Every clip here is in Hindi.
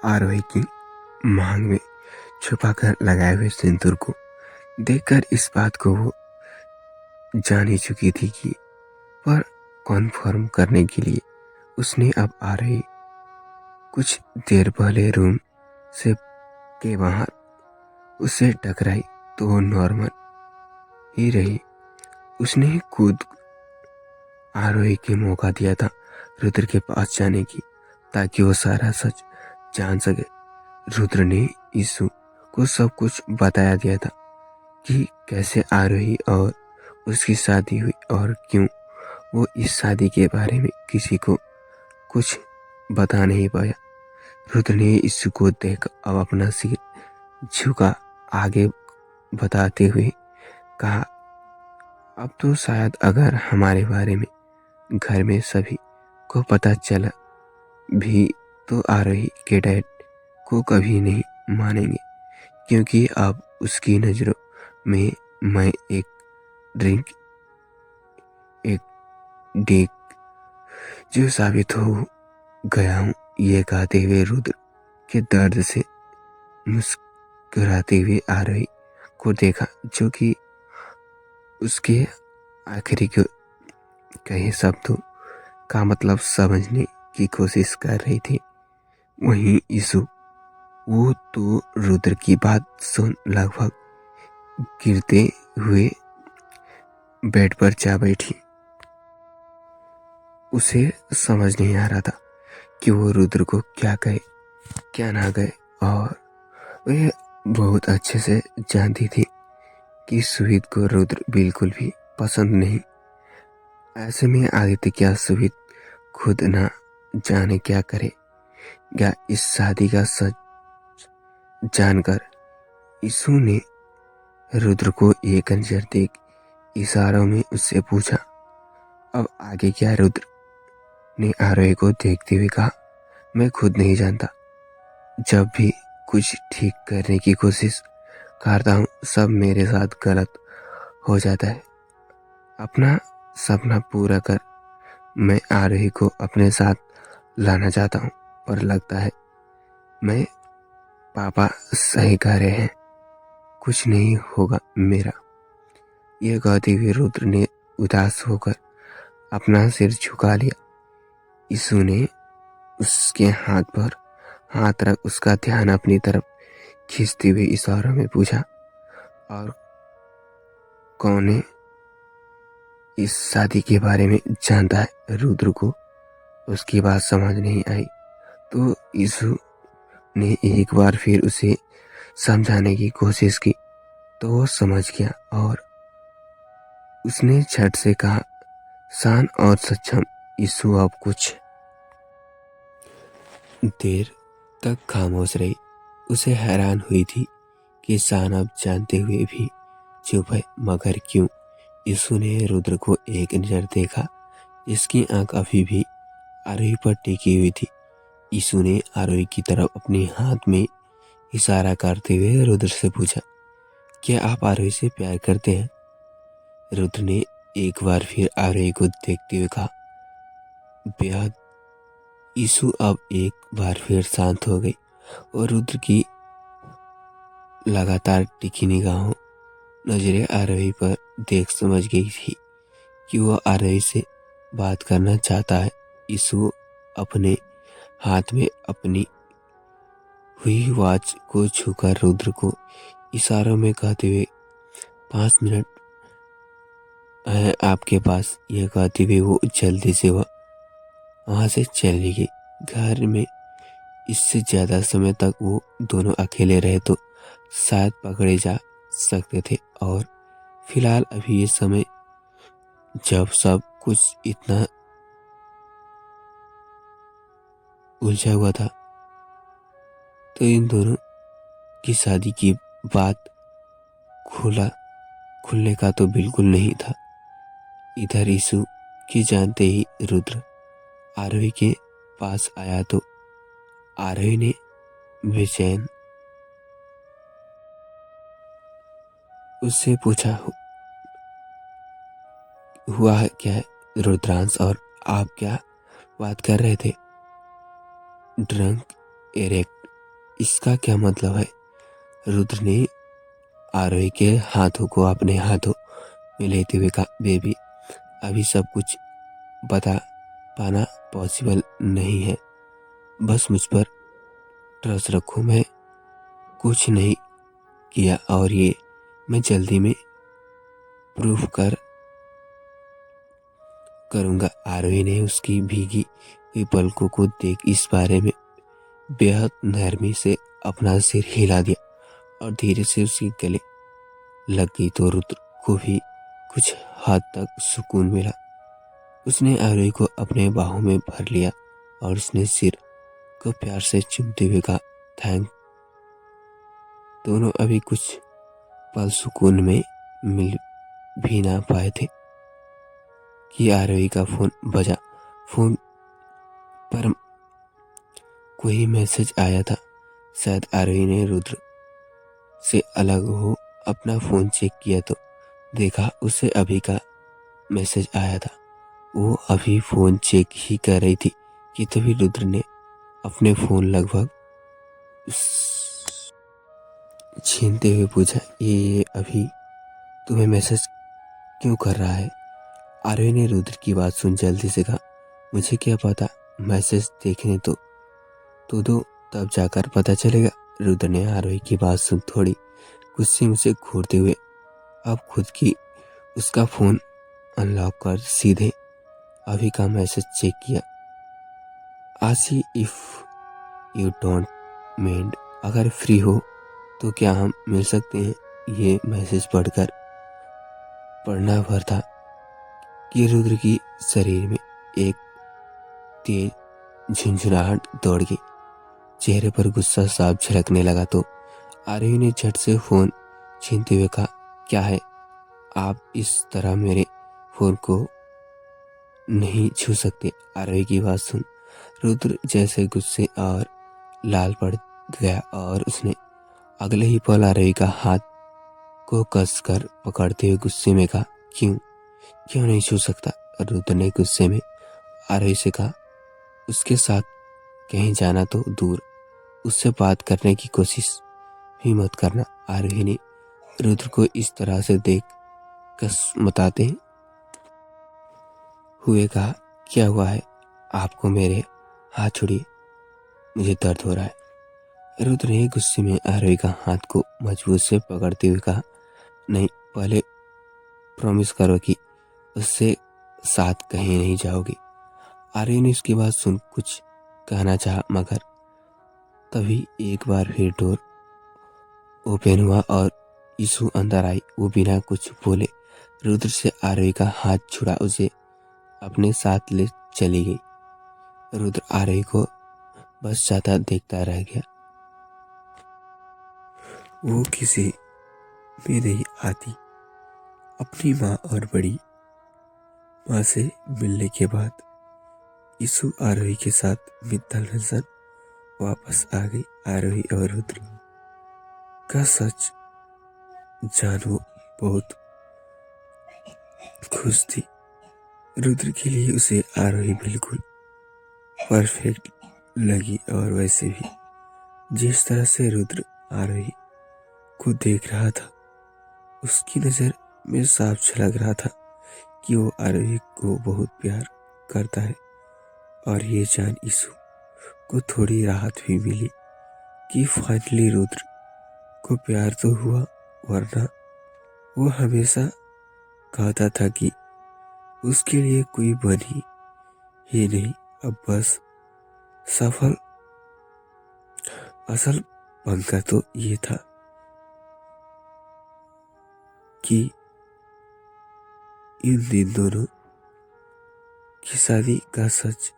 आरोही की मांग में छुपाकर लगाए हुए सिंदूर को देखकर इस बात को वो जान ही चुकी थी कि पर कॉन्फर्म करने के लिए उसने अब आरोही कुछ देर पहले रूम से के बाहर उससे टकराई तो वो नॉर्मल ही रही। उसने खुद आरोही के मौका दिया था रुद्र के पास जाने की ताकि वो सारा सच जान सके। रुद्र ने ईशु को सब कुछ बताया दिया था कि कैसे आरोही और उसकी शादी हुई और क्यों वो इस शादी के बारे में किसी को कुछ बता नहीं पाया। रुद्र ने ईशु को देख अब अपना सिर झुका आगे बताते हुए कहा, अब तो शायद अगर हमारे बारे में घर में सभी को पता चला भी तो आरोही के डैड को कभी नहीं मानेंगे, क्योंकि अब उसकी नज़रों में मैं एक डेक जो साबित हो गया हूँ। ये कहते हुए रुद्र के दर्द से मुस्कुराते हुए आरोही को देखा, जो कि उसके आखिरी को कहे शब्दों का मतलब समझने की कोशिश कर रही थी। वहीं ईशु वो तो रुद्र की बात सुन लगभग गिरते हुए बेड पर जा बैठी। उसे समझ नहीं आ रहा था कि वो रुद्र को क्या कहे क्या ना कहे, और वह बहुत अच्छे से जानती थी कि सुहित को रुद्र बिल्कुल भी पसंद नहीं। ऐसे में आदित्य क्या सुहित खुद ना जाने क्या करे या इस शादी का सच जानकर। ईशु ने रुद्र को एक नजर देख इशारों में उससे पूछा, अब आगे क्या? रुद्र ने आरोही को देखते हुए कहा, मैं खुद नहीं जानता। जब भी कुछ ठीक करने की कोशिश करता हूँ सब मेरे साथ गलत हो जाता है। अपना सपना पूरा कर मैं आरोही को अपने साथ लाना चाहता हूँ और लगता है मैं पापा सही कह रहे हैं, कुछ नहीं होगा मेरा। यह कहते हुए रुद्र ने उदास होकर अपना सिर झुका लिया। ईशु ने उसके हाथ पर हाथ रख उसका ध्यान अपनी तरफ खींचते हुए इशारों में पूछा, और कौन है इस शादी के बारे में जानता है? रुद्र को उसकी बात समझ नहीं आई तो ईशु ने एक बार फिर उसे समझाने की कोशिश की तो वो समझ गया और उसने झट से कहा, शान और सक्षम। ईशु अब कुछ देर तक खामोश रही। उसे हैरान हुई थी कि शान अब जानते हुए भी चुप है, मगर क्यों? ईशु ने रुद्र को एक नजर देखा जिसकी आंख अभी भी आरोही पर टिकी हुई थी। ईशु ने आरोही की तरफ अपने हाथ में इशारा करते हुए रुद्र से पूछा, क्या आप आरोही से प्यार करते हैं? रुद्र ने एक बार फिर आरोही को देखते हुए कहा, बेहद। ईशु अब एक बार फिर शांत हो गई और रुद्र की लगातार टिकी निगाहों नजरें आरोही पर देख समझ गई थी कि वह आरोही से बात करना चाहता है। ईशु अपने हाथ में अपनी हुई वॉच को छूकर रुद्र को इशारों में कहते हुए, 5 मिनट है आपके पास। यह कहते हुए वो जल्दी से वहां से चली गई। घर में इससे ज्यादा समय तक वो दोनों अकेले रहे तो शायद पकड़े जा सकते थे, और फिलहाल अभी ये समय जब सब कुछ इतना उलझा हुआ था तो इन दोनों की शादी की बात खुलने का तो बिल्कुल नहीं था। इधर ईशु के जानते ही रुद्र आरोही के पास आया तो आरोही ने बेचैन उससे पूछा, हुआ है क्या है रुद्रांश, और आप क्या बात कर रहे थे? Drunk erect. इसका क्या मतलब है? रुद्र ने आरोही के हाथों को अपने हाथों में लेते हुए कहा, बेबी अभी सब कुछ बता पाना पॉसिबल नहीं है, बस मुझ पर ट्रस्ट रखो। मैं कुछ नहीं किया और ये मैं जल्दी में प्रूफ करूंगा। आरोही ने उसकी भीगी हुई पलकों को देख इस बारे में बेहद नरमी से अपना सिर हिला दिया और धीरे से उसके गले लग गई तो रुद्र को भी कुछ हद तक सुकून मिला। उसने आरोही को अपने बाहों में भर लिया और उसने सिर को प्यार से चूमते हुए कहा, थैंक। दोनों अभी कुछ पल सुकून में मिल भी ना पाए थे कि आरोही का फोन बजा। फोन पर कोई मैसेज आया था। शायद आरोही ने रुद्र से अलग हो अपना फोन चेक किया तो देखा उसे अभी का मैसेज आया था। वो अभी फोन चेक ही कर रही थी कि तभी रुद्र ने अपने फोन लगभग छीनते हुए पूछा, ये अभी तुम्हें मैसेज क्यों कर रहा है? आरोही ने रुद्र की बात सुन जल्दी से कहा, मुझे क्या पता, मैसेज देखने तो दो तब जाकर पता चलेगा। रुद्र ने आरोही की बात सुन थोड़ी गुस्से से घूरते हुए अब खुद की उसका फोन अनलॉक कर सीधे अभी का मैसेज चेक किया। आशी इफ यू डोंट माइंड, अगर फ्री हो तो क्या हम मिल सकते हैं? ये मैसेज पढ़ना भर था कि रुद्र की शरीर में एक तेज झुंझुनाहट दौड़ गई। चेहरे पर गुस्सा साफ झलकने लगा तो आरोही ने झट से फोन छीनते हुए कहा, क्या है? आप इस तरह मेरे फोन को नहीं छू सकते। आरोही की बात सुन रुद्र जैसे गुस्से और लाल पड़ गया और उसने अगले ही पल आरोही का हाथ को कसकर पकड़ते हुए गुस्से में कहा, क्यों नहीं छू सकता? रुद्र ने गुस्से में आरोही से कहा, उसके साथ कहीं जाना तो दूर, उससे बात करने की कोशिश भी मत करना। आरोही ने रुद्र को इस तरह से देख कसमताते हुए कहा, क्या हुआ है आपको? मेरे हाथ छोड़िए, मुझे दर्द हो रहा है। रुद्र ने गुस्से में आरोही का हाथ को मजबूत से पकड़ते हुए कहा, नहीं, पहले प्रॉमिस करो कि उससे साथ कहीं नहीं जाओगे। आरोही ने उसकी बात सुन कुछ कहना चाहा मगर तभी एक बार फिर डोर ओपन हुआ और ईशु अंदर आई। वो बिना कुछ बोले रुद्र से आरोही का हाथ छुड़ा उसे अपने साथ ले चली गई। रुद्र आरोही को बस जाता देखता रह गया। वो किसी में नहीं आती। अपनी माँ और बड़ी माँ से मिलने के बाद ईशु आरोही के साथ मित्तल नजर वापस आ गई। आरोही और रुद्र का सच जान वो बहुत खुश थी। रुद्र के लिए उसे आरोही बिल्कुल परफेक्ट लगी और वैसे भी जिस तरह से रुद्र आरोही को देख रहा था उसकी नजर में साफ झलक रहा था कि वो आरोही को बहुत प्यार करता है। और ये जान ईशु को थोड़ी राहत भी मिली कि फाइनली रुद्र को प्यार तो हुआ, वरना वो हमेशा कहता था कि उसके लिए कोई बनी ही नहीं। अब बस असल पंगा तो ये था कि इन दिन दोनों की शादी का सच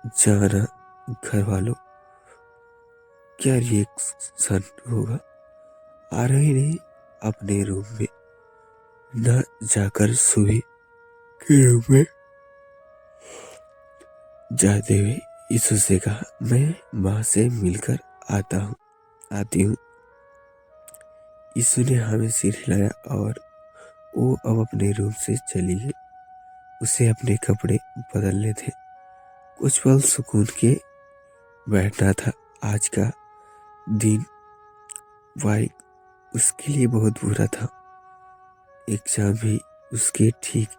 जाना घर वालों क्या रिएक्शन होगा। आरोही ने अपने रूम में न जाकर सुबह के रूम में जाते हुए ईशु से कहा, मैं माँ से मिलकर आती हूँ। ईशु ने हमें सिर हिलाया और वो अब अपने रूम से चली गई। उसे अपने कपड़े बदलने थे। कुछ पल सुकून के बैठना था आज का दिन भाई उसके लिए बहुत बुरा था। एग्जाम भी उसके ठीक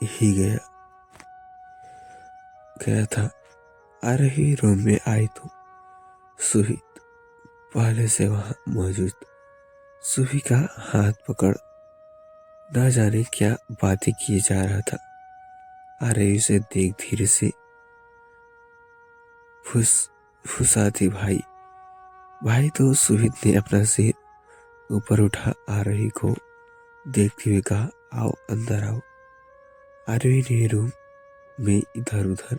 ही गया था। आरही रूम में आई तो सुहित पहले से वहां मौजूद। सुही का हाथ पकड़ न जाने क्या बातें किए जा रहा था। आरही उसे देख धीरे से फुसाती भाई तो सुहित ने अपना सिर ऊपर उठा आरही को देखते हुए कहा, आओ अंदर आओ। आरही ने रूम में इधर उधर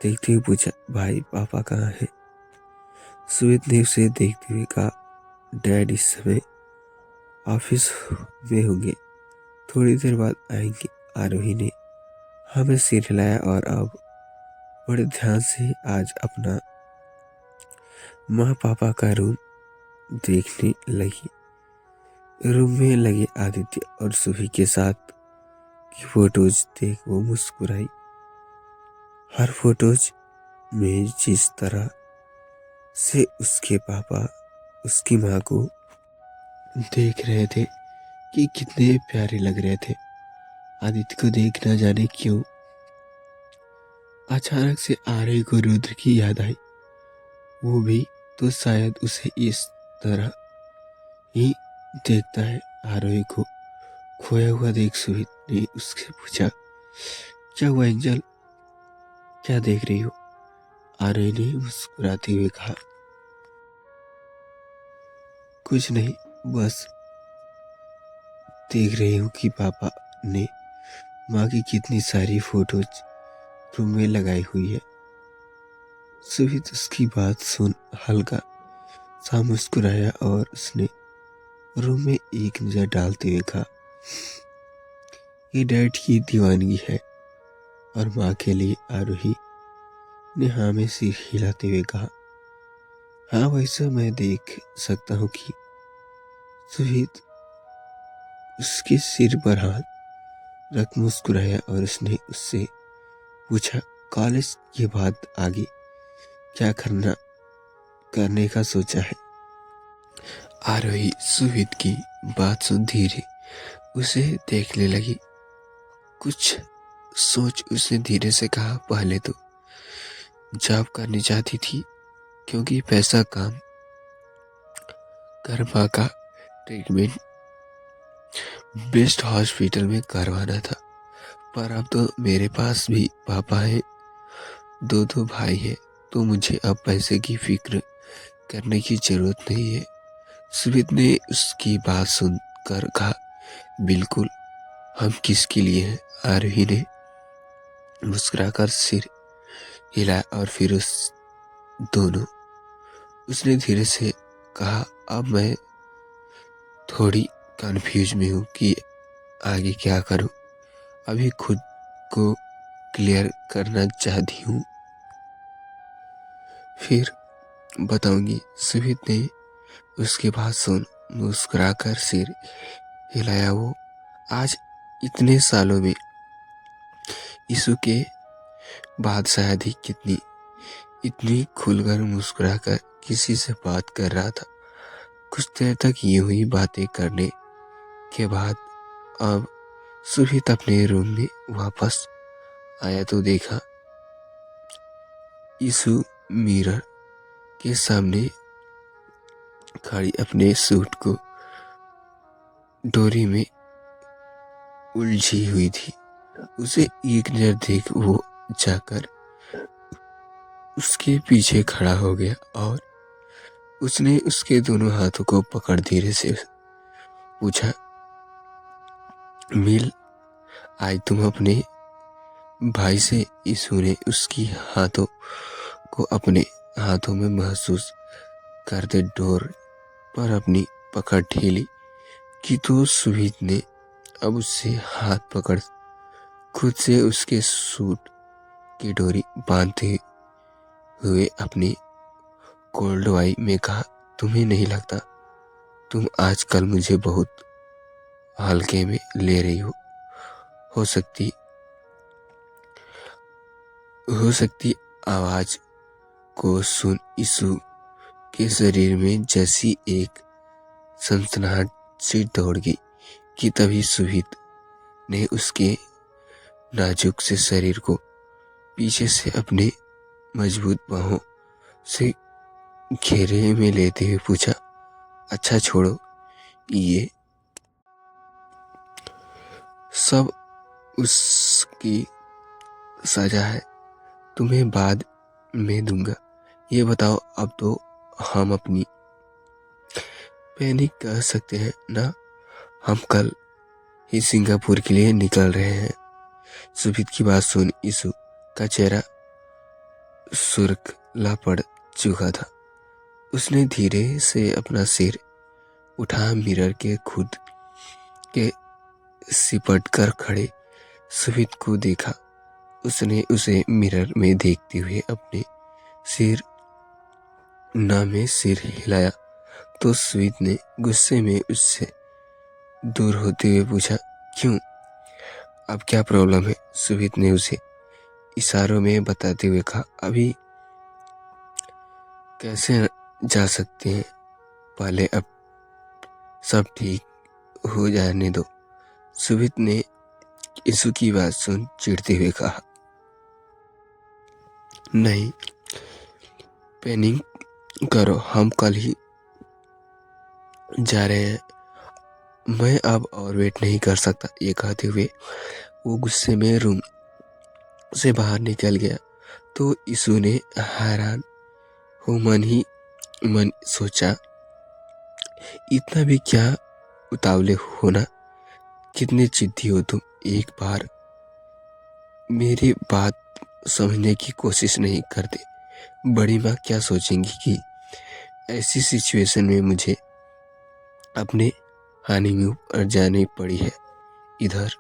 देखते हुए पूछा, भाई पापा कहाँ है? सुहित ने उसे देखते हुए कहा, डैड इस समय ऑफिस में होंगे, थोड़ी देर बाद आएंगे। आरोही ने हमें सिर हिलाया और अब बड़े ध्यान से आज अपना माँ पापा का रूम देखने लगी। रूम में लगे आदित्य और सुही के साथ की फोटोज देख वो मुस्कुराई। हर फोटोज में जिस तरह से उसके पापा उसकी माँ को देख रहे थे कि कितने प्यारे लग रहे थे। आदित्य को देख न जाने क्यों अचानक से आरही को रुद्र की याद आई। वो भी तो शायद उसे इस तरह ही देखता है। आरोही को खोया हुआ देख सुहित ने उससे पूछा, क्या हुआ एंजल, क्या देख रही हो? आरोही ने मुस्कुराते हुए कहा, कुछ नहीं, बस देख रही हूँ कि पापा ने माँ की कितनी सारी फोटोज रूम में लगाई हुई है। सुहित उसकी बात सुन हल्का सा मुस्कुराया और उसने रूम में एक नजर डालते हुए कहा, ये डैड की दीवानगी है। और माँ के लिए आरोही ने हाँ में सिर हिलाते हुए कहा, हाँ वैसे मैं देख सकता हूँ कि। सुहित उसके सिर पर हाथ रख मुस्कुराया और उसने उससे पूछा, कॉलेज के बाद आगे क्या करने का सोचा है? आरोही सुहित की बात सुन धीरे उसे देखने लगी। कुछ सोच उसने धीरे से कहा, पहले तो जॉब करनी चाहती थी क्योंकि पैसा काम कर माँ का ट्रीटमेंट बेस्ट हॉस्पिटल में करवाना था। पर अब तो मेरे पास भी पापा है, दो भाई हैं, तो मुझे अब पैसे की फिक्र करने की जरूरत नहीं है। सुमित ने उसकी बात सुनकर कहा, बिल्कुल, हम किसके लिए हैं? आरोही ने मुस्कुराकर सिर हिलाया और फिर उसने धीरे से कहा, अब मैं थोड़ी कंफ्यूज में हूँ कि आगे क्या करूँ। अभी खुद को क्लियर करना चाहती हूँ, फिर बताऊंगी। सुमित ने उसके बात सुन मुस्कुराकर सिर हिलाया। वो आज इतने सालों में यीशु के बाद शायद ही इतनी खुलकर मुस्कुराकर किसी से बात कर रहा था। कुछ देर तक यूं ही बातें करने के बाद अब सुहित अपने रूम में वापस आया तो देखा यीशु मिरर के सामने खड़ी अपने सूट को डोरी में उलझी हुई थी। उसे एक नजर देख वो जाकर उसके पीछे खड़ा हो गया और उसने उसके दोनों हाथों को पकड़ धीरे से पूछा, मिल आज तुम अपने भाई से? यीशु ने उसकी हाथों को अपने हाथों में महसूस करते डोर पर अपनी पकड़ ढीली की तो सुहित ने अब उससे हाथ पकड़ खुद से उसके सूट की डोरी बांधते हुए अपनी कोल्ड वाई में कहा, तुम्हें नहीं लगता तुम आजकल मुझे बहुत हल्के में ले रही हो सकती आवाज को सुन यीशु के शरीर में जैसी एक सनसनाहट सी दौड़ गई कि तभी सुहित ने उसके नाजुक से शरीर को पीछे से अपने मजबूत बाहों से घेरे में लेते हुए पूछा, अच्छा छोड़ो, ये सब उसकी सजा है, तुम्हें बाद में दूंगा। ये बताओ, अब तो हम अपनी पैनिक कह सकते हैं ना? हम कल ही सिंगापुर के लिए निकल रहे हैं। सुभित की बात सुन यीशु का चेहरा सुर्खला पड़ चुका था। उसने धीरे से अपना सिर उठा मिरर के खुद के सिपट कर खड़े सुभित को देखा। उसने उसे मिरर में देखते हुए अपने सिर हिलाया तो सुभित ने गुस्से में उससे दूर होते हुए पूछा, क्यों, अब क्या प्रॉब्लम है? सुभित ने उसे इशारों में बताते हुए कहा, अभी कैसे जा सकते हैं, पहले अब सब ठीक हो जाने दो। सुभित ने यीशु की बात सुन चिढ़ते हुए कहा, नहीं, पैनिक करो, हम कल ही जा रहे हैं, मैं अब और वेट नहीं कर सकता। ये कहते हुए वो गुस्से में रूम से बाहर निकल गया तो यीशु ने हैरान हो मन ही मन सोचा, इतना भी क्या उतावले हो ना, कितने जिद्दी हो तुम, एक बार मेरी बात समझने की कोशिश नहीं करते। बड़ी माँ क्या सोचेंगी कि ऐसी सिचुएशन में मुझे अपने हनीमून पर जाने पड़ी है। इधर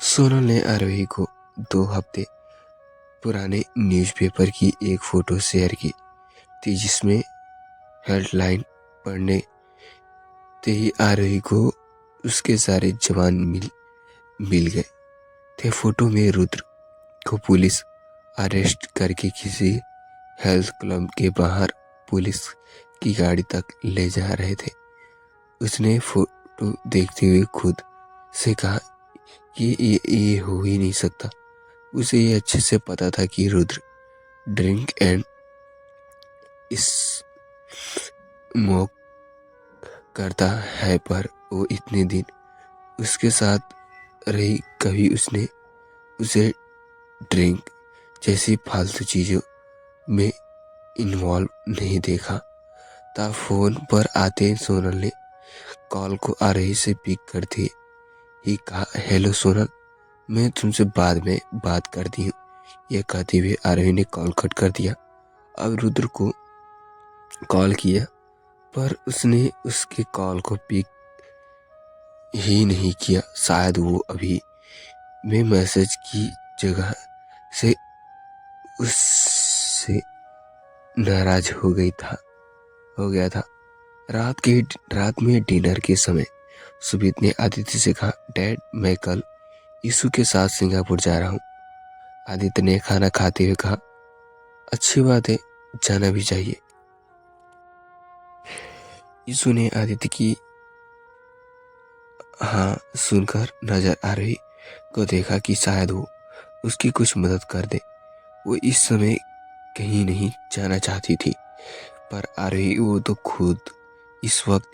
सोनल ने आरोही को 2 हफ्ते पुराने न्यूज़पेपर की एक फोटो शेयर की थी जिसमें हेडलाइन पढ़ने ते ही आरोही को उसके सारे जवान मिल गए थे। फोटो में रुद्र को पुलिस अरेस्ट करके किसी हेल्थ क्लब के बाहर पुलिस की गाड़ी तक ले जा रहे थे। उसने फोटो देखते हुए खुद से कहा कि ये हो ही नहीं सकता। उसे ये अच्छे से पता था कि रुद्र ड्रिंक एंड स्मोक करता है, पर वो इतने दिन उसके साथ रही, कभी उसने उसे ड्रिंक जैसी फालतू चीज़ों में इन्वॉल्व नहीं देखा था। फोन पर आते सोनल ने कॉल को आरोही से पिक करते ही कहा, हेलो सोनल, मैं तुमसे बाद में बात करती हूँ। यह कहते हुए आरोही ने कॉल कट कर दिया। अब रुद्र को कॉल किया पर उसने उसके कॉल को पिक ही नहीं किया। शायद वो अभी में मैसेज की जगह से उससे नाराज हो गया था। रात में डिनर के समय सुमित ने आदित्य से कहा, डैड, मैं कल यीशु के साथ सिंगापुर जा रहा हूँ। आदित्य ने खाना खाते हुए कहा, अच्छी बात है, जाना भी चाहिए। यीशु ने आदित्य की हाँ सुनकर नजर आ रही को देखा कि शायद वो उसकी कुछ मदद कर दे। वो इस समय कहीं नहीं जाना चाहती थी, पर आरोही वो तो खुद इस वक्त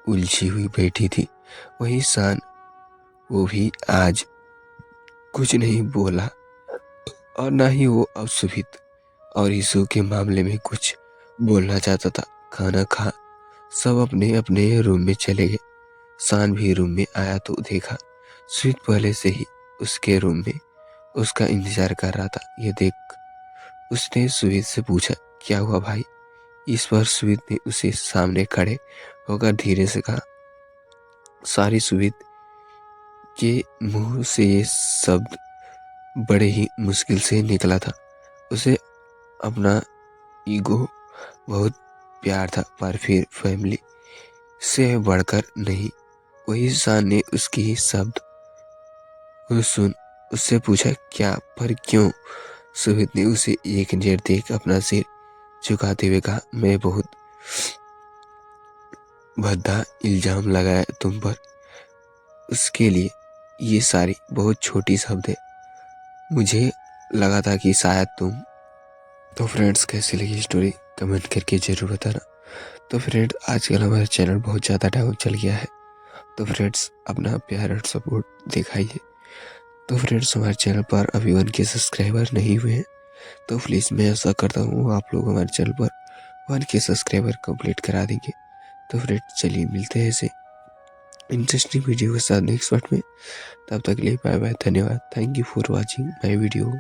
उलझी हुई बैठी थी। वही शान, वो भी आज कुछ नहीं बोला और ना ही वो अब सुभित और यीशु के मामले में कुछ बोलना चाहता था। खाना खा सब अपने अपने रूम में चले गए। शान भी रूम में आया तो देखा सुभित पहले से ही उसके रूम में उसका इंतजार कर रहा था। यह देख उसने सुभित से पूछा, क्या हुआ भाई? इस पर सुभित ने उसे सामने खड़े होकर धीरे से कहा। सारी सुभित के मुंह से ये शब्द बड़े ही मुश्किल से निकला था। उसे अपना ईगो बहुत प्यार था, पर फिर फैमिली से बढ़कर नहीं। वही शान ने उसकी शब्द को सुन उससे पूछा, क्या, पर क्यों? सुमित ने उसे एक नज़र देख अपना सिर झुकाते हुए कहा, मैं बहुत भद्दा इल्जाम लगाया तुम पर, उसके लिए ये सारी बहुत छोटी शब्द है। मुझे लगा था कि शायद तुम। तो फ्रेंड्स, कैसी लगी स्टोरी कमेंट करके ज़रूर बताना। तो फ्रेंड्स, आजकल हमारा चैनल बहुत ज़्यादा डाउन चल गया है, तो फ्रेंड्स अपना प्यार और सपोर्ट दिखाइए। तो फ्रेंड्स, हमारे चैनल पर अभी 1K सब्सक्राइबर नहीं हुए हैं, तो प्लीज़ मैं ऐसा करता हूँ आप लोग हमारे चैनल पर 1K सब्सक्राइबर कंप्लीट करा देंगे। तो फ्रेंड्स, चलिए मिलते हैं ऐसे इंटरेस्टिंग वीडियो के साथ नेक्स्ट पार्ट में। तब तक के लिए बाय बाय, धन्यवाद। Thank you for watching my video.